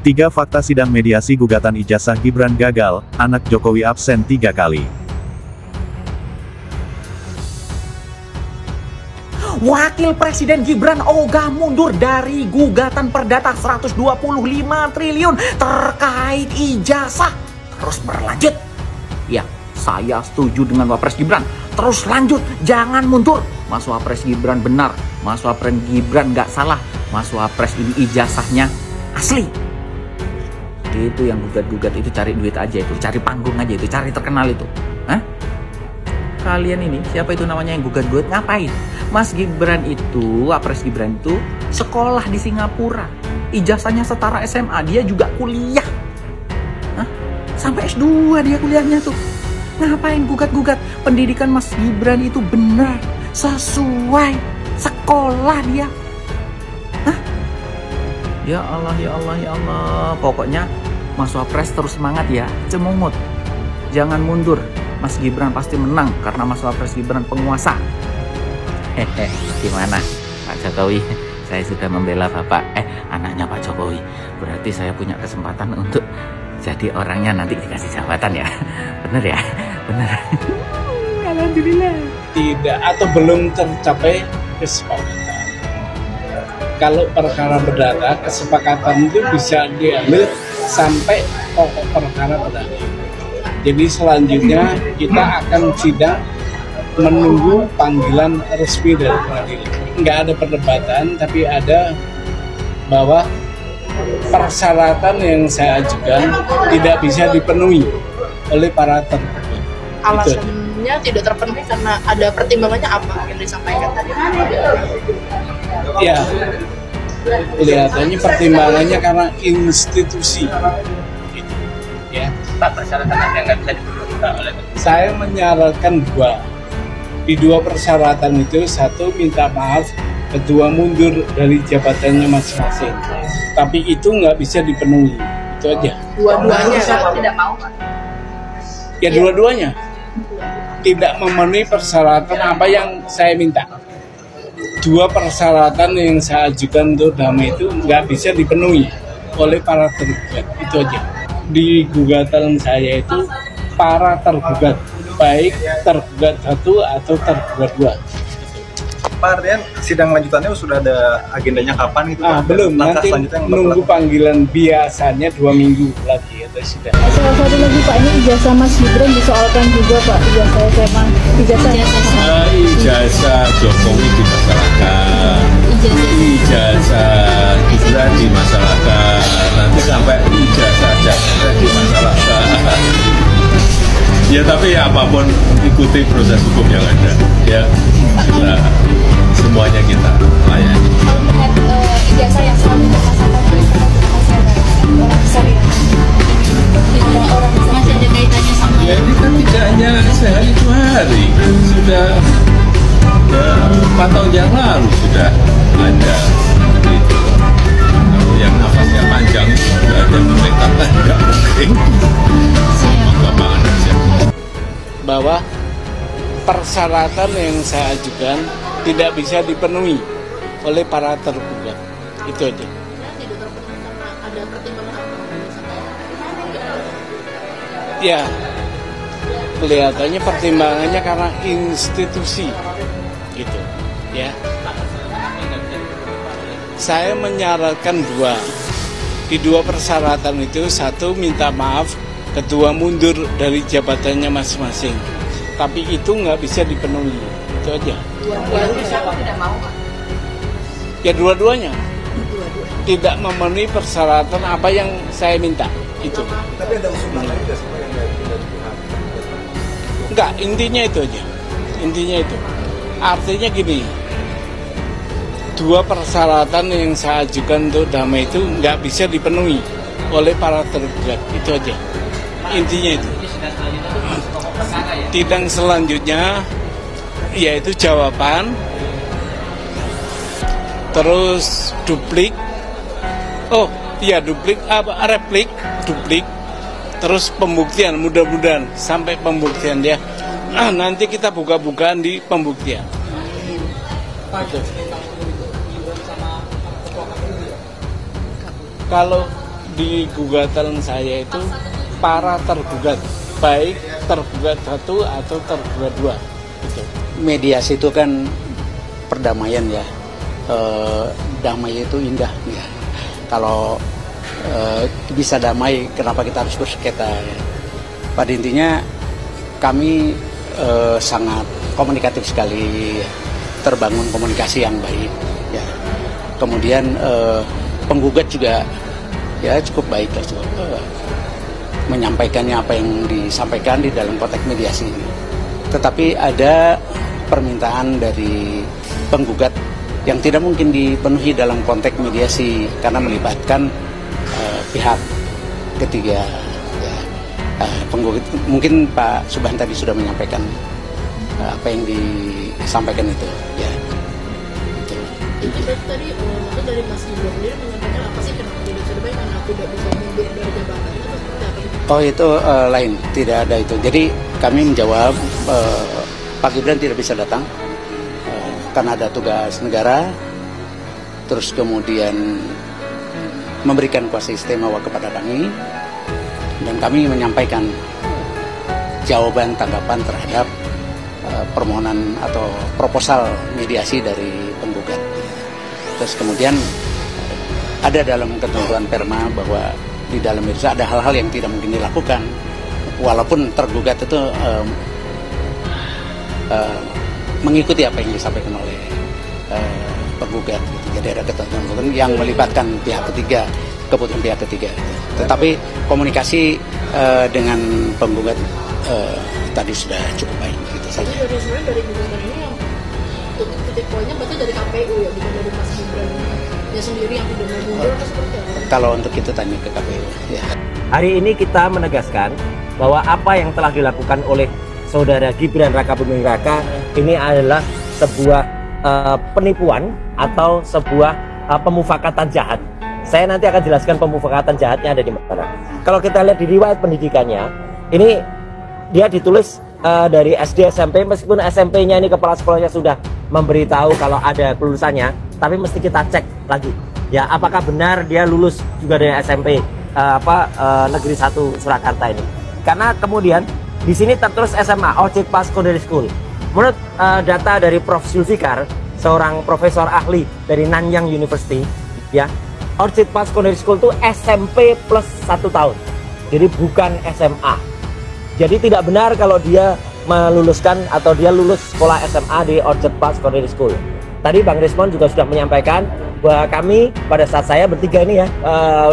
3 fakta sidang mediasi gugatan ijazah Gibran gagal, anak Jokowi absen 3 kali. Wakil Presiden Gibran ogah mundur dari gugatan perdata 125 triliun terkait ijazah. Terus berlanjut. Ya, saya setuju dengan Wapres Gibran. Terus lanjut, jangan mundur. Mas Wapres Gibran benar. Mas Wapres Gibran nggak salah. Mas Wapres ini ijazahnya asli. Itu yang gugat-gugat itu cari duit aja itu, cari panggung aja itu, cari terkenal itu. Hah? Kalian ini, siapa itu namanya yang gugat-gugat ngapain? Mas Gibran itu, Wapres Gibran itu sekolah di Singapura. Ijazahnya setara SMA, dia juga kuliah. Hah? Sampai S2 dia kuliahnya tuh. Ngapain gugat-gugat? Pendidikan Mas Gibran itu benar, sesuai sekolah dia. Hah? Ya Allah, ya Allah, ya Allah. Pokoknya Mas Wapres terus semangat ya, cemungut. Jangan mundur. Mas Gibran pasti menang karena Mas Wapres Gibran penguasa. Hehe, gimana Pak Jokowi? Saya sudah membela anaknya Pak Jokowi. Berarti saya punya kesempatan untuk jadi orangnya nanti dikasih jabatan ya. Bener ya? Bener. Alhamdulillah. Tidak atau belum tercapai kesepakatan. Kalau perkara perdata, kesepakatan itu bisa diambil sampai pokok perkara perdata. Jadi selanjutnya kita akan sidang menunggu panggilan resmi dari pengadilan. Nggak ada perdebatan, tapi ada bahwa persyaratan yang saya ajukan tidak bisa dipenuhi oleh para tergugat. Alasannya tidak terpenuhi karena ada pertimbangannya apa yang disampaikan tadi? Ya, kelihatannya pertimbangannya karena institusi. Gitu. Ya. Pak, persyaratan yang nggak bisa dipenuhi oleh Saya menyarankan dua. Di dua persyaratan itu, satu minta maaf, kedua mundur dari jabatannya masing-masing. Tapi itu nggak bisa dipenuhi, itu aja. Dua-duanya tidak mau, Pak? Ya dua-duanya tidak memenuhi persyaratan apa yang saya minta. Dua persyaratan yang saya ajukan untuk damai itu nggak bisa dipenuhi oleh para tergugat, itu aja. Di gugatan saya itu para tergugat, baik tergugat satu atau tergugat dua. Pak Ardian, sidang lanjutannya sudah ada agendanya kapan itu? Belum, nanti nunggu panggilan biasanya 2 minggu lagi atau sudah. Salah satu lagi Pak, ini ijazah Mas Gibran disoalkan juga Pak, ijazah SMA, ijazah Jokowi dimasalahkan, ijazah Gibran dimasalahkan, nanti sampai ijazah Jaksa dimasalahkan. Ya tapi ya apapun ikuti proses hukum yang ada. Ya kita semuanya kita layani. Melihat ijazah yang selalu dipasangkan orang besar ya. Tidak orang masih ada kaitannya sama. Ya ini kan tidak hanya sehari 2 hari, sudah 4 tahun yang lalu sudah ada. Gitu. Kalau yang nafasnya panjang sudah ada pemerintahan nggak mungkin. Gampang aja. Bahwa persyaratan yang saya ajukan tidak bisa dipenuhi oleh para tergugat, itu aja. Ya, kelihatannya pertimbangannya karena institusi, gitu, ya. Saya menyarankan dua. Di dua persyaratan itu, satu minta maaf, kedua mundur dari jabatannya masing-masing. Tapi itu nggak bisa dipenuhi, itu aja. Ya dua-duanya tidak memenuhi persyaratan apa yang saya minta itu. Tapi ada usulan lain nggak sebenarnya yang dari pihak? Enggak, intinya itu aja. Intinya itu. Artinya gini, dua persyaratan yang saya ajukan untuk damai itu nggak bisa dipenuhi oleh para tergugat, itu aja. Intinya itu. Sidang selanjutnya yaitu jawaban, terus duplik, replik, terus pembuktian, mudah-mudahan sampai pembuktian ya. Nanti kita buka-bukaan di pembuktian. Kalau di gugatan saya itu para tergugat, baik tergugat 1 atau tergugat 2 gitu. Mediasi itu kan perdamaian ya, damai itu indah ya. Kalau bisa damai, kenapa kita harus bersengketa ya? Pada intinya kami sangat komunikatif sekali, terbangun komunikasi yang baik ya. Kemudian penggugat juga ya cukup baik lah, menyampaikannya apa yang disampaikan di dalam konteks mediasi ini. Tetapi ada permintaan dari penggugat yang tidak mungkin dipenuhi dalam konteks mediasi karena melibatkan pihak ketiga. Ya. Penggugat, mungkin Pak Subhan tadi sudah menyampaikan apa yang disampaikan itu. Ya. Itu. Tadi maksud dari Mas Gibran sendiri menyampaikan apa sih, kenapa tidak bisa dibayar karena tidak bisa mundur dari jabatan itu seperti apa? Oh itu lain, tidak ada itu. Jadi kami menjawab Pak Gibran tidak bisa datang karena ada tugas negara, terus kemudian memberikan kuasa istimewa kepada kami, dan kami menyampaikan jawaban tanggapan terhadap permohonan atau proposal mediasi dari penggugat. Terus kemudian ada dalam ketentuan perma bahwa di dalam itu ada hal-hal yang tidak mungkin dilakukan walaupun tergugat itu mengikuti apa yang disampaikan oleh penggugat gitu. Jadi ada ketentuan yang melibatkan pihak ketiga, keputusan pihak ketiga gitu. Tetapi komunikasi dengan penggugat tadi sudah cukup baik gitu saja. Jadi sebenarnya dari gugatan ini yang titik poinnya berarti dari KPU ya, bukan dari Mas Gibran ya sendiri yang tidak mau mundur atau seperti apa? Kalau untuk itu tanya ke KPU ya. Hari ini kita menegaskan bahwa apa yang telah dilakukan oleh Saudara Gibran Rakabuming Raka ini adalah sebuah penipuan atau sebuah pemufakatan jahat. Saya nanti akan jelaskan pemufakatan jahatnya ada di mana. Kalau kita lihat di riwayat pendidikannya, ini dia ditulis dari SD SMP, meskipun SMP-nya ini kepala sekolahnya sudah memberitahu kalau ada kelulusannya, tapi mesti kita cek lagi. Ya, apakah benar dia lulus juga dari SMP Negeri 1 Surakarta ini? Karena kemudian di sini tertulis SMA, Orchid Park Secondary School. Menurut data dari Prof. Zulfikar, seorang profesor ahli dari Nanyang University, ya, Orchid Park Secondary School itu SMP plus 1 tahun. Jadi bukan SMA. Jadi tidak benar kalau dia meluluskan atau dia lulus sekolah SMA di Orchid Park Secondary School. Tadi Bang Rismon juga sudah menyampaikan bahwa kami pada saat saya bertiga ini ya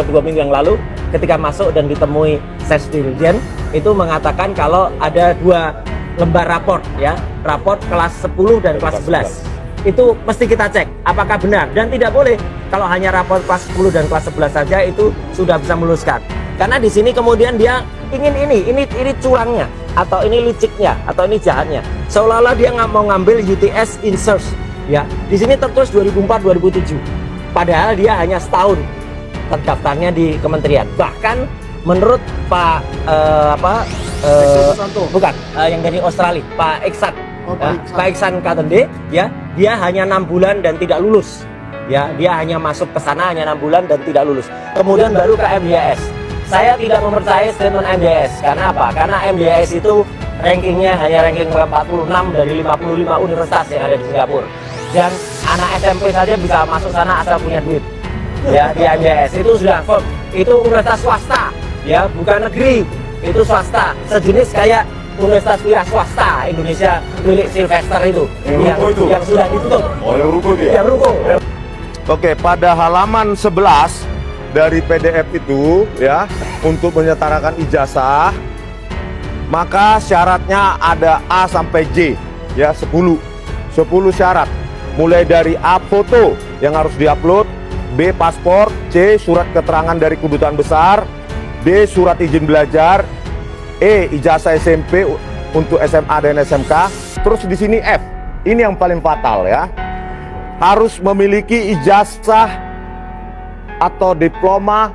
2 minggu yang lalu ketika masuk dan ditemui Ses Dirjen itu mengatakan kalau ada 2 lembar raport ya, raport kelas 10 dan kelas 11. Itu mesti kita cek apakah benar, dan tidak boleh kalau hanya raport kelas 10 dan kelas 11 saja itu sudah bisa meluluskan. Karena di sini kemudian dia ingin ini curangnya atau ini liciknya atau ini jahatnya. Seolah-olah dia nggak mau ngambil UTS Insert ya. Di sini tertulis 2004-2007. Padahal dia hanya setahun terdaftarnya di kementerian. Bahkan menurut Pak bukan yang dari Australia, Pak Iksan, Pak Iksan Katende, ya, dia hanya 6 bulan dan tidak lulus. Ya, dia hanya masuk ke sana hanya 6 bulan dan tidak lulus. Kemudian baru ke MDS. Saya tidak mempercayai statement MDS. Karena apa? Karena MDS itu rankingnya hanya ranking 46 dari 55 universitas yang ada di Singapura. Dan anak SMP saja bisa masuk sana asal punya duit. Ya, di MDS itu sudah firm. Itu universitas swasta, ya, bukan negeri. Itu swasta, sejenis kayak universitas wira swasta Indonesia milik Sylvester itu, yang sudah ditutup. Oh, yang ruko dia? Yang ruko. Oke, pada halaman 11 dari PDF itu ya, untuk menyetarakan ijazah, maka syaratnya ada A sampai J ya, 10 syarat. Mulai dari A, foto yang harus diupload, B, paspor, C, surat keterangan dari kedutaan besar, D, surat izin belajar, E, ijazah SMP untuk SMA dan SMK. Terus di sini F, ini yang paling fatal ya, harus memiliki ijazah atau diploma.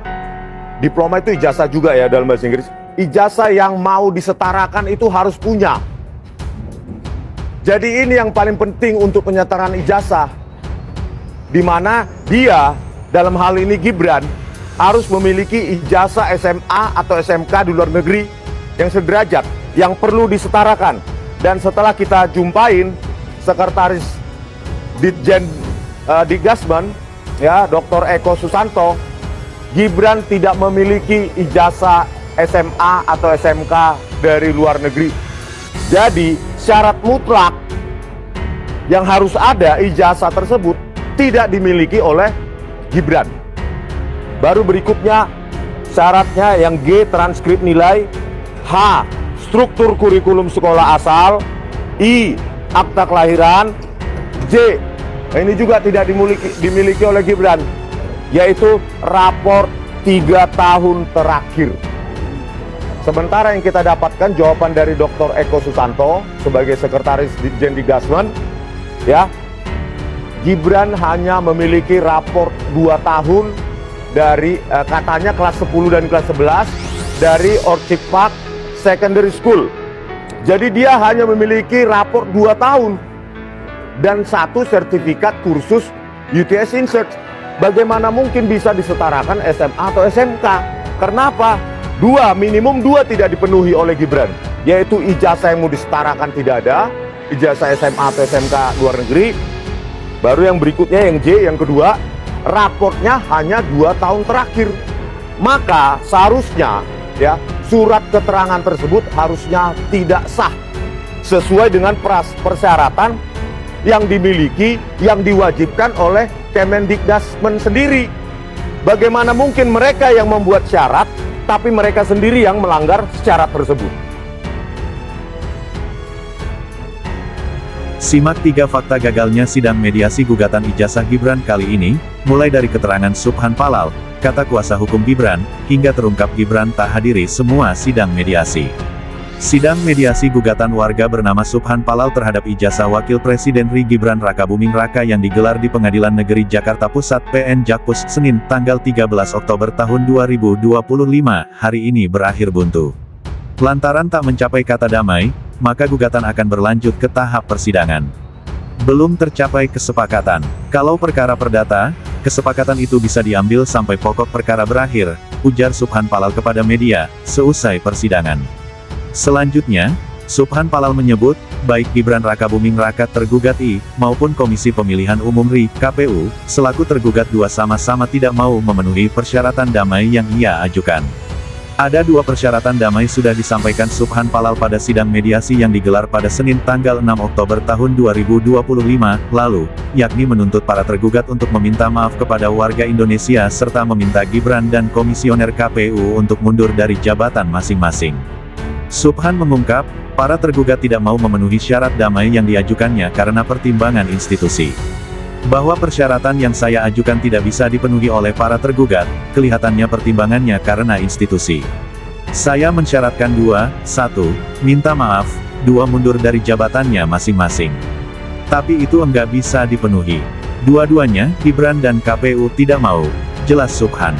Diploma itu ijazah juga ya dalam bahasa Inggris. Ijazah yang mau disetarakan itu harus punya. Jadi ini yang paling penting untuk penyetaraan ijazah, di mana dia dalam hal ini Gibran harus memiliki ijazah SMA atau SMK di luar negeri yang sederajat, yang perlu disetarakan. Dan setelah kita jumpain Sekretaris Ditjen Digasmen, ya, Dr. Eko Susanto, Gibran tidak memiliki ijazah SMA atau SMK dari luar negeri. Jadi syarat mutlak yang harus ada ijazah tersebut tidak dimiliki oleh Gibran. Baru berikutnya syaratnya yang G, transkrip nilai, H, struktur kurikulum sekolah asal, I, akta kelahiran, J, ini juga tidak dimiliki oleh Gibran, yaitu rapor 3 tahun terakhir. Sementara yang kita dapatkan jawaban dari Dr. Eko Susanto sebagai Sekretaris Ditjen Digasmen, ya, Gibran hanya memiliki rapor 2 tahun dari katanya kelas 10 dan kelas 11 dari Orchid Park Secondary School. Jadi dia hanya memiliki rapor 2 tahun dan 1 sertifikat kursus UTS Insert. Bagaimana mungkin bisa disetarakan SMA atau SMK? Kenapa? Minimum 2 tidak dipenuhi oleh Gibran, yaitu ijazah yang mau disetarakan tidak ada, ijazah SMA atau SMK luar negeri. Baru yang berikutnya yang J, yang kedua, raportnya hanya 2 tahun terakhir. Maka seharusnya, ya, surat keterangan tersebut harusnya tidak sah sesuai dengan persyaratan yang dimiliki, yang diwajibkan oleh Kemendikdasmen sendiri. Bagaimana mungkin mereka yang membuat syarat, tapi mereka sendiri yang melanggar syarat tersebut? Simak 3 fakta gagalnya sidang mediasi gugatan ijazah Gibran kali ini, mulai dari keterangan Subhan Palal, kata kuasa hukum Gibran, hingga terungkap Gibran tak hadiri semua sidang mediasi. Sidang mediasi gugatan warga bernama Subhan Palal terhadap ijazah Wakil Presiden RI Gibran Rakabuming Raka yang digelar di Pengadilan Negeri Jakarta Pusat PN Jakpus Senin tanggal 13 Oktober tahun 2025 hari ini berakhir buntu. Lantaran tak mencapai kata damai, maka gugatan akan berlanjut ke tahap persidangan. Belum tercapai kesepakatan. Kalau perkara perdata, kesepakatan itu bisa diambil sampai pokok perkara berakhir, ujar Subhan Palal kepada media, seusai persidangan. Selanjutnya, Subhan Palal menyebut, baik Gibran Rakabuming Raka tergugat I, maupun Komisi Pemilihan Umum RI, KPU, selaku tergugat 2 sama-sama tidak mau memenuhi persyaratan damai yang ia ajukan. Ada 2 persyaratan damai sudah disampaikan Subhan Palal pada sidang mediasi yang digelar pada Senin tanggal 6 Oktober tahun 2025 lalu, yakni menuntut para tergugat untuk meminta maaf kepada warga Indonesia serta meminta Gibran dan komisioner KPU untuk mundur dari jabatan masing-masing. Subhan mengungkap, para tergugat tidak mau memenuhi syarat damai yang diajukannya karena pertimbangan institusi. Bahwa persyaratan yang saya ajukan tidak bisa dipenuhi oleh para tergugat, kelihatannya pertimbangannya karena institusi. Saya mensyaratkan 2, 1, minta maaf, 2 mundur dari jabatannya masing-masing. Tapi itu enggak bisa dipenuhi. Dua-duanya, Gibran dan KPU tidak mau, jelas Subhan.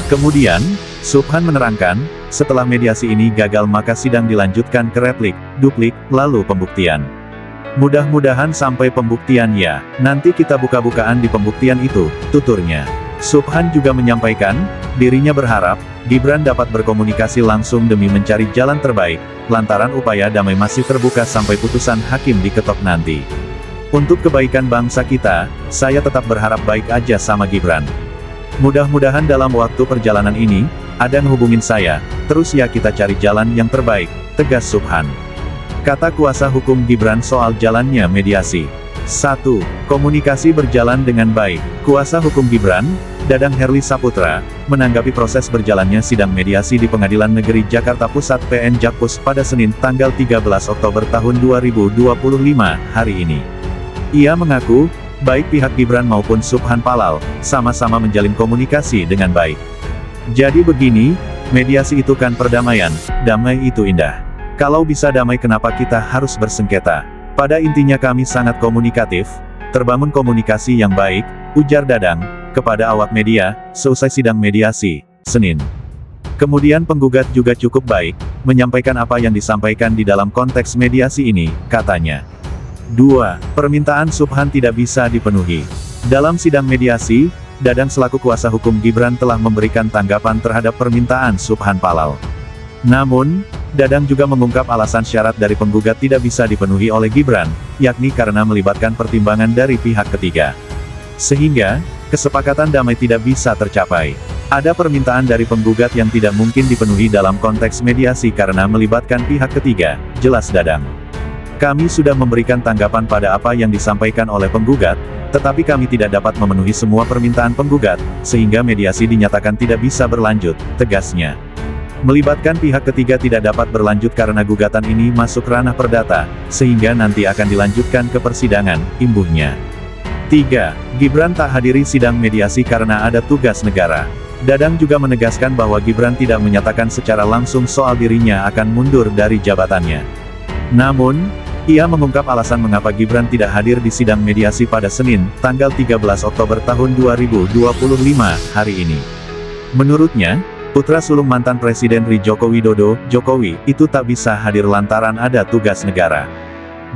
Kemudian, Subhan menerangkan, setelah mediasi ini gagal maka sidang dilanjutkan ke replik, duplik, lalu pembuktian. Mudah-mudahan sampai pembuktian ya, nanti kita buka-bukaan di pembuktian itu, tuturnya. Subhan juga menyampaikan, dirinya berharap, Gibran dapat berkomunikasi langsung demi mencari jalan terbaik, lantaran upaya damai masih terbuka sampai putusan hakim diketok nanti. Untuk kebaikan bangsa kita, saya tetap berharap baik aja sama Gibran. Mudah-mudahan dalam waktu perjalanan ini, ada ngehubungin saya, terus ya kita cari jalan yang terbaik, tegas Subhan. Kata kuasa hukum Gibran soal jalannya mediasi. 1. Komunikasi berjalan dengan baik. Kuasa hukum Gibran, Dadang Herli Saputra, menanggapi proses berjalannya sidang mediasi di Pengadilan Negeri Jakarta Pusat PN Jakpus pada Senin tanggal 13 Oktober tahun 2025 hari ini. Ia mengaku, baik pihak Gibran maupun Subhan Palal, sama-sama menjalin komunikasi dengan baik. Jadi begini, mediasi itu kan perdamaian, damai itu indah. Kalau bisa damai kenapa kita harus bersengketa? Pada intinya kami sangat komunikatif, terbangun komunikasi yang baik, ujar Dadang, kepada awak media, seusai sidang mediasi, Senin. Kemudian penggugat juga cukup baik, menyampaikan apa yang disampaikan di dalam konteks mediasi ini, katanya. 2. Permintaan Subhan tidak bisa dipenuhi. Dalam sidang mediasi, Dadang selaku kuasa hukum Gibran telah memberikan tanggapan terhadap permintaan Subhan Palal. Namun, Dadang juga mengungkap alasan syarat dari penggugat tidak bisa dipenuhi oleh Gibran, yakni karena melibatkan pertimbangan dari pihak ketiga. Sehingga, kesepakatan damai tidak bisa tercapai. Ada permintaan dari penggugat yang tidak mungkin dipenuhi dalam konteks mediasi karena melibatkan pihak ketiga, jelas Dadang. Kami sudah memberikan tanggapan pada apa yang disampaikan oleh penggugat, tetapi kami tidak dapat memenuhi semua permintaan penggugat, sehingga mediasi dinyatakan tidak bisa berlanjut, tegasnya. Melibatkan pihak ketiga tidak dapat berlanjut karena gugatan ini masuk ranah perdata, sehingga nanti akan dilanjutkan ke persidangan, imbuhnya. 3. Gibran tak hadiri sidang mediasi karena ada tugas negara. Dadang juga menegaskan bahwa Gibran tidak menyatakan secara langsung soal dirinya akan mundur dari jabatannya. Namun, ia mengungkap alasan mengapa Gibran tidak hadir di sidang mediasi pada Senin, tanggal 13 Oktober tahun 2025, hari ini. Menurutnya, putra sulung mantan Presiden RI Joko Widodo, Jokowi, itu tak bisa hadir lantaran ada tugas negara.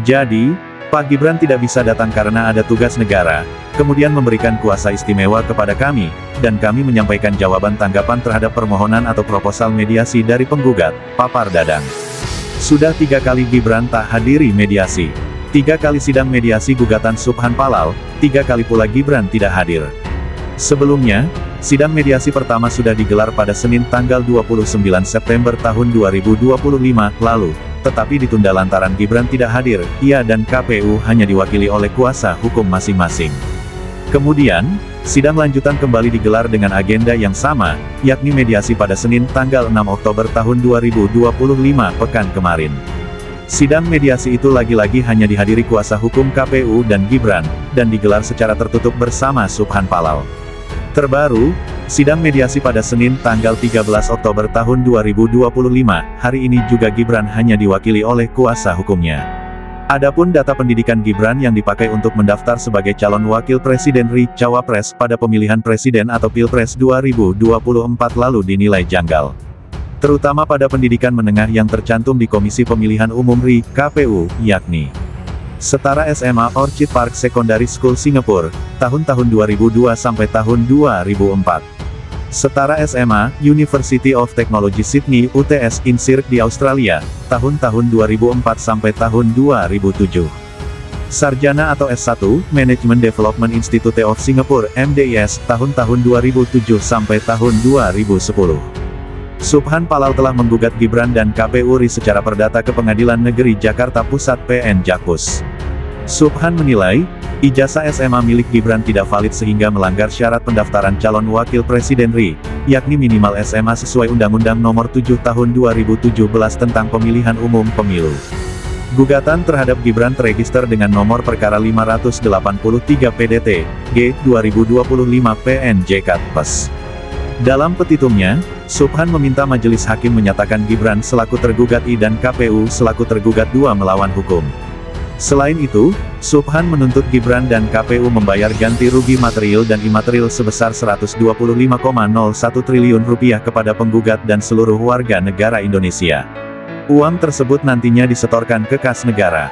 Jadi, Pak Gibran tidak bisa datang karena ada tugas negara, kemudian memberikan kuasa istimewa kepada kami, dan kami menyampaikan jawaban tanggapan terhadap permohonan atau proposal mediasi dari penggugat, papar Dadang. Sudah 3 kali Gibran tak hadiri mediasi. 3 kali sidang mediasi gugatan Subhan Palal, 3 kali pula Gibran tidak hadir. Sebelumnya, sidang mediasi pertama sudah digelar pada Senin tanggal 29 September tahun 2025 lalu, tetapi ditunda lantaran Gibran tidak hadir, ia dan KPU hanya diwakili oleh kuasa hukum masing-masing. Kemudian, sidang lanjutan kembali digelar dengan agenda yang sama, yakni mediasi pada Senin tanggal 6 Oktober tahun 2025 pekan kemarin. Sidang mediasi itu lagi-lagi hanya dihadiri kuasa hukum KPU dan Gibran, dan digelar secara tertutup bersama Subhan Palal. Terbaru, sidang mediasi pada Senin tanggal 13 Oktober tahun 2025, hari ini juga Gibran hanya diwakili oleh kuasa hukumnya. Adapun data pendidikan Gibran yang dipakai untuk mendaftar sebagai calon wakil presiden RI Cawapres pada pemilihan presiden atau Pilpres 2024 lalu dinilai janggal. Terutama pada pendidikan menengah yang tercantum di Komisi Pemilihan Umum RI, KPU, yakni Setara SMA Orchid Park Secondary School Singapura, tahun-tahun 2002 sampai tahun 2004. Setara SMA, University of Technology Sydney UTS Insirk di Australia, tahun-tahun 2004 sampai tahun 2007. Sarjana atau S1, Management Development Institute of Singapore MDIS, tahun-tahun 2007 sampai tahun 2010. Subhan Palal telah menggugat Gibran dan KPU RI secara perdata ke Pengadilan Negeri Jakarta Pusat PN Jakpus. Subhan menilai, ijazah SMA milik Gibran tidak valid sehingga melanggar syarat pendaftaran calon wakil presiden RI, yakni minimal SMA sesuai Undang-Undang Nomor 7 Tahun 2017 tentang Pemilihan Umum Pemilu. Gugatan terhadap Gibran terregister dengan nomor perkara 583 PDT, G, 2025 PN Jakpus. Dalam petitumnya, Subhan meminta majelis hakim menyatakan Gibran selaku tergugat I dan KPU selaku tergugat II melawan hukum. Selain itu, Subhan menuntut Gibran dan KPU membayar ganti rugi material dan imaterial sebesar Rp125,01 triliun kepada penggugat dan seluruh warga negara Indonesia. Uang tersebut nantinya disetorkan ke kas negara.